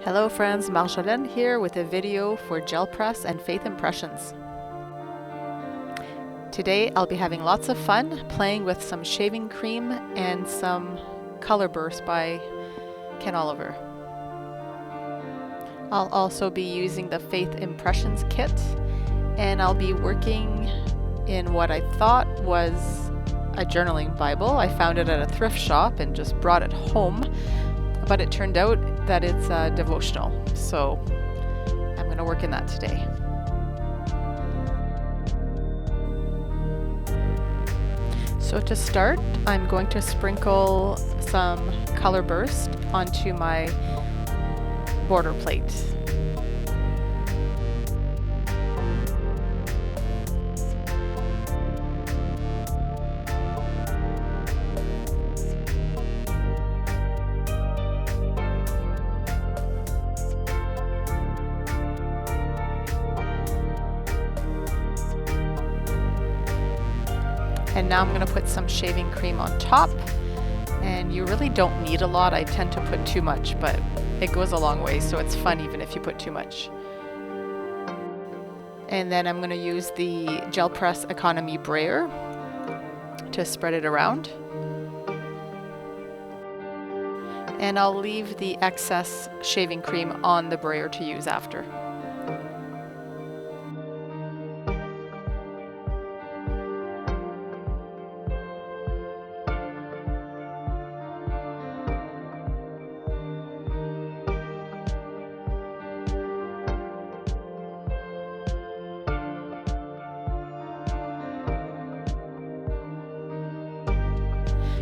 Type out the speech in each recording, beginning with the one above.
Hello friends, Marjolaine here with a video for Gel Press and Faith Impressions. Today I'll be having lots of fun playing with some shaving cream and some color bursts by Ken Oliver. I'll also be using the Faith Impressions kit, and I'll be working in what I thought was a journaling Bible. I found it at a thrift shop and just brought it home, but it turned out that it's a devotional, so I'm going to work in that today. So to start, I'm going to sprinkle some color burst onto my border plate. And now I'm going to put some shaving cream on top, and you really don't need a lot. I tend to put too much, but it goes a long way, so it's fun even if you put too much. And then I'm going to use the Gel Press Economy Brayer to spread it around. And I'll leave the excess shaving cream on the brayer to use after.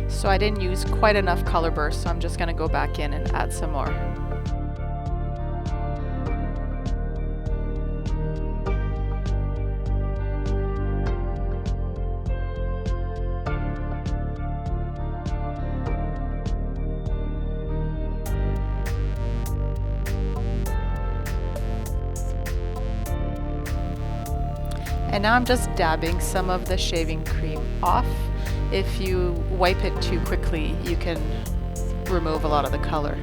So I didn't use quite enough color burst, so I'm just going to go back in and add some more. And now I'm just dabbing some of the shaving cream off. If you wipe it too quickly, you can remove a lot of the color.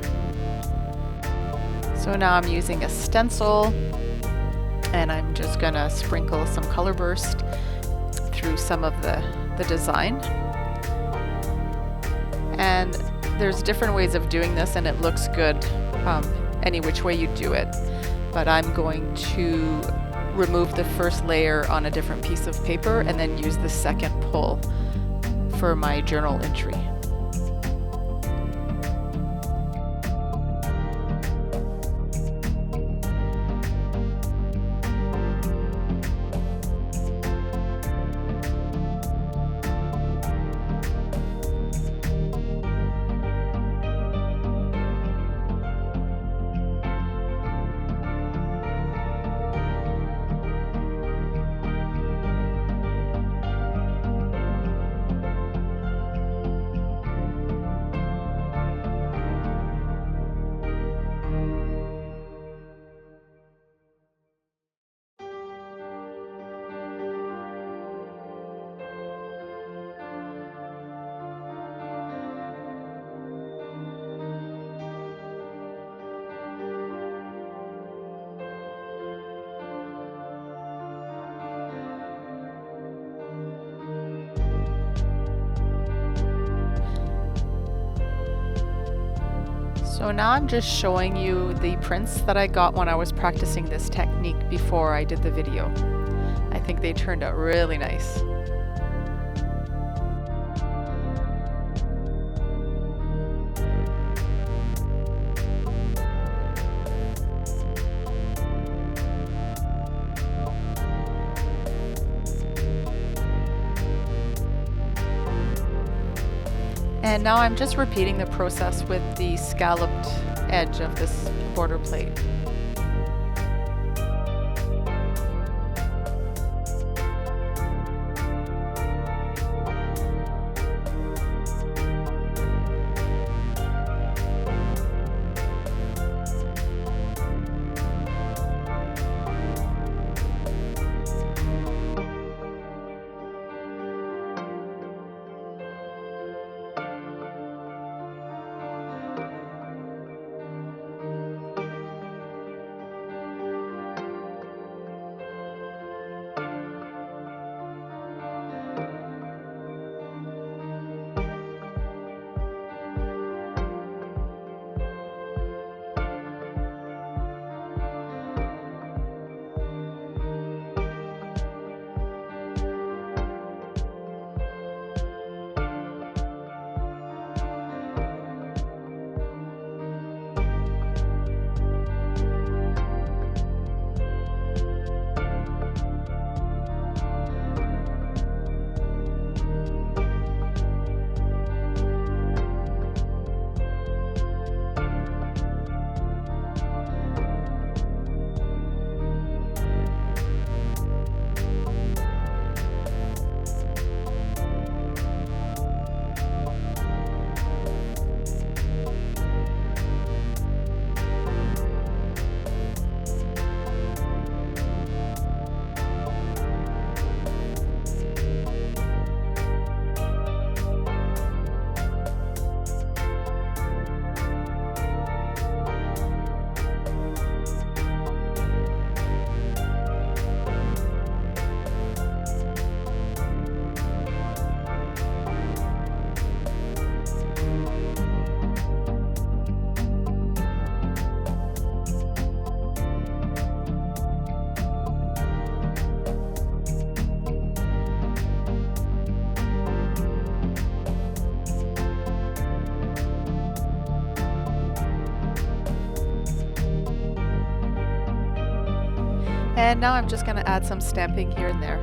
So now I'm using a stencil, and I'm just gonna sprinkle some color burst through some of the design. And there's different ways of doing this, and it looks good any which way you do it. But I'm going to remove the first layer on a different piece of paper and then use the second pull for my journal entry. So now I'm just showing you the prints that I got when I was practicing this technique before I did the video. I think they turned out really nice. And now I'm just repeating the process with the scalloped edge of this border plate. And now I'm just going to add some stamping here and there.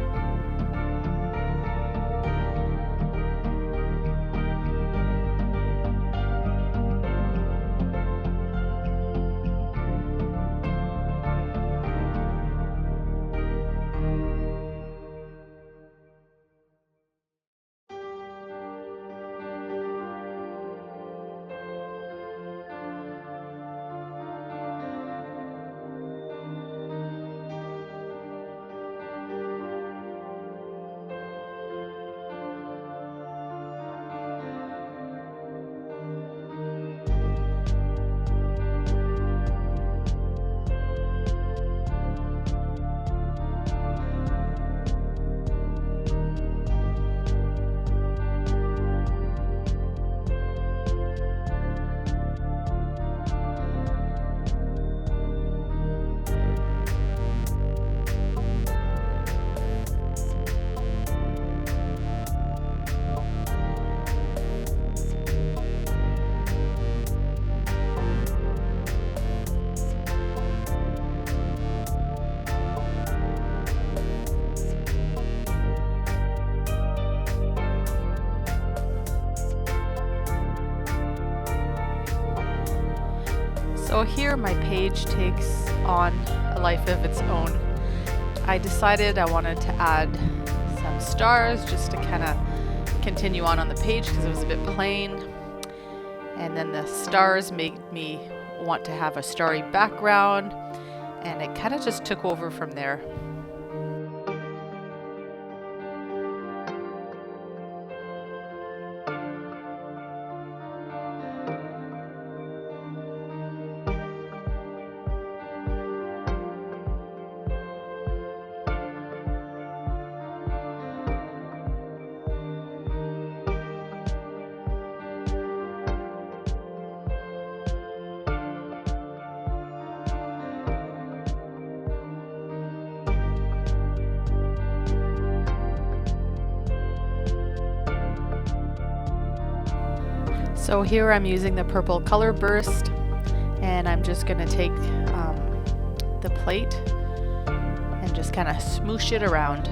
So here my page takes on a life of its own. I decided I wanted to add some stars just to kind of continue on the page because it was a bit plain. And then the stars made me want to have a starry background, and it kind of just took over from there. So here I'm using the purple color burst, and I'm just going to take the plate and just kind of smoosh it around.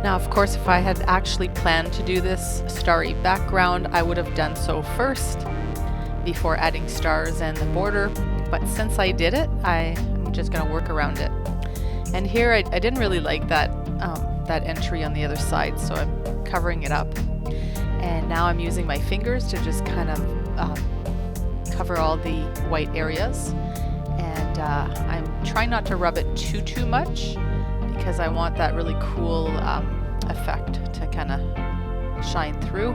Now, of course, if I had actually planned to do this starry background, I would have done so first before adding stars and the border. But since I did it, I'm just going to work around it. And here I didn't really like that entry on the other side, so I'm covering it up. And now I'm using my fingers to just kind of cover all the white areas. And I'm trying not to rub it too much, because I want that really cool effect to kind of shine through.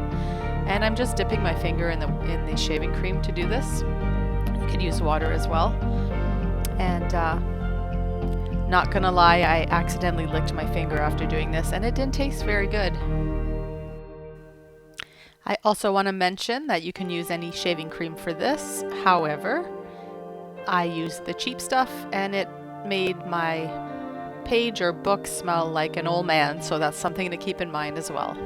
And I'm just dipping my finger in the shaving cream to do this. You could use water as well. And not gonna lie, I accidentally licked my finger after doing this, and it didn't taste very good. I also want to mention that you can use any shaving cream for this. However, I used the cheap stuff, and it made my page or book smell like an old man, so that's something to keep in mind as well.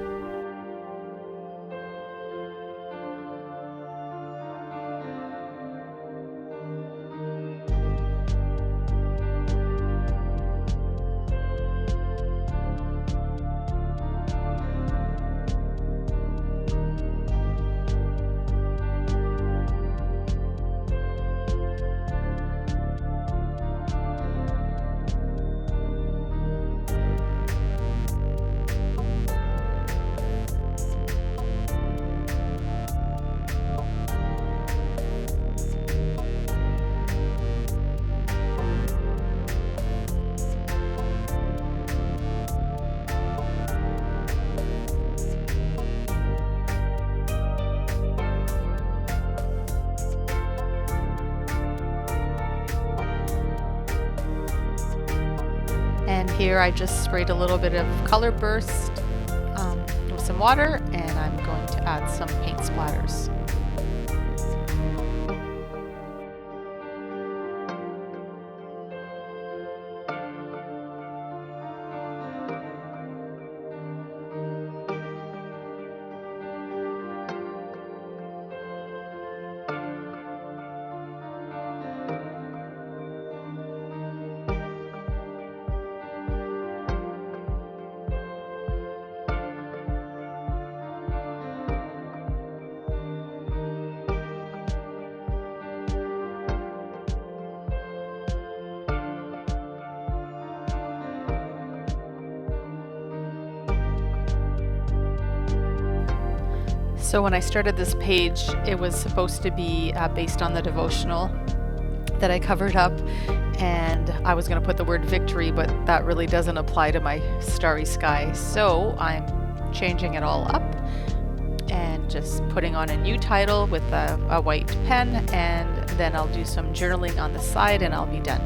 And here I just sprayed a little bit of color burst with some water, and I'm going to add some paint splatters. So when I started this page, it was supposed to be based on the devotional that I covered up, and I was going to put the word victory, but that really doesn't apply to my starry sky. So I'm changing it all up and just putting on a new title with a white pen, and then I'll do some journaling on the side and I'll be done.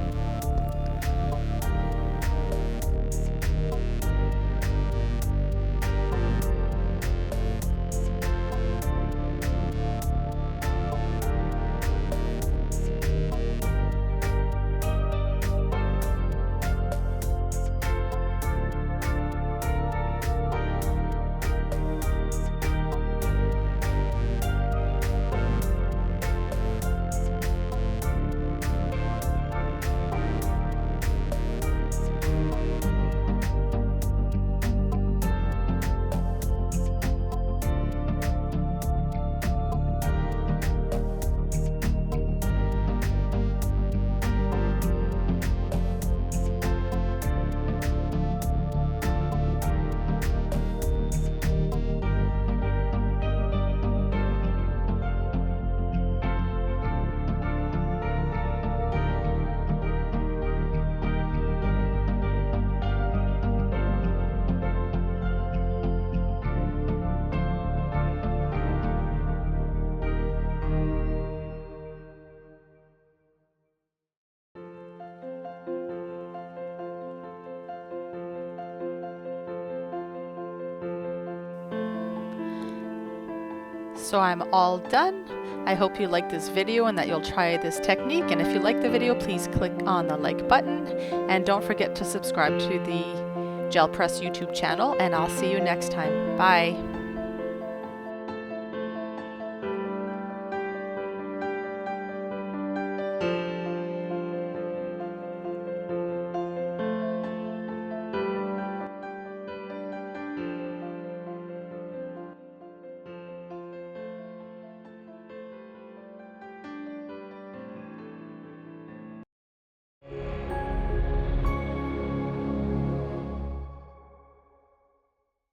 So I'm all done. I hope you like this video and that you'll try this technique. And if you like the video, please click on the like button. And don't forget to subscribe to the Gel Press YouTube channel. And I'll see you next time. Bye.